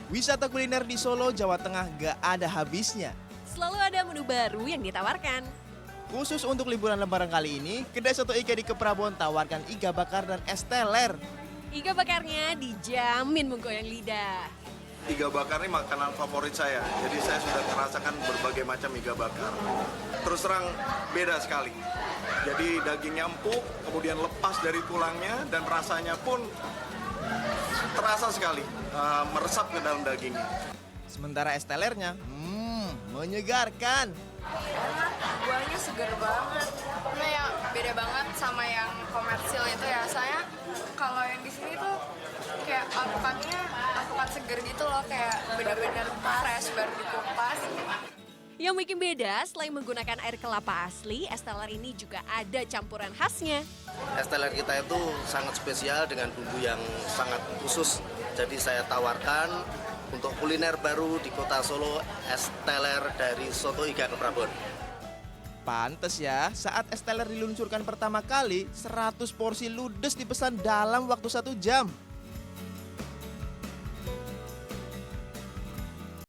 Wisata kuliner di Solo, Jawa Tengah gak ada habisnya. Selalu ada menu baru yang ditawarkan. Khusus untuk liburan lebaran kali ini, kedai soto iga di Keprabon tawarkan iga bakar dan es teler. Iga bakarnya dijamin menggoyang lidah. Iga bakar ini makanan favorit saya, jadi saya sudah merasakan berbagai macam iga bakar. Terus terang beda sekali. Jadi dagingnya empuk, kemudian lepas dari tulangnya dan rasanya pun terasa sekali, meresap ke dalam dagingnya. Sementara es telernya, menyegarkan. Enak, buahnya seger banget. Kayak beda banget sama yang komersil itu ya. Saya kalau yang di sini tuh kayak alpukatnya alpukat seger gitu loh, kayak benar-benar fresh baru dikupas. Yang bikin beda, selain menggunakan air kelapa asli, es teler ini juga ada campuran khasnya. Es teler kita itu sangat spesial dengan bumbu yang sangat khusus. Jadi saya tawarkan untuk kuliner baru di kota Solo, es teler dari Soto Iga Keprabon. Pantes ya, saat es teler diluncurkan pertama kali, 100 porsi ludes dipesan dalam waktu 1 jam.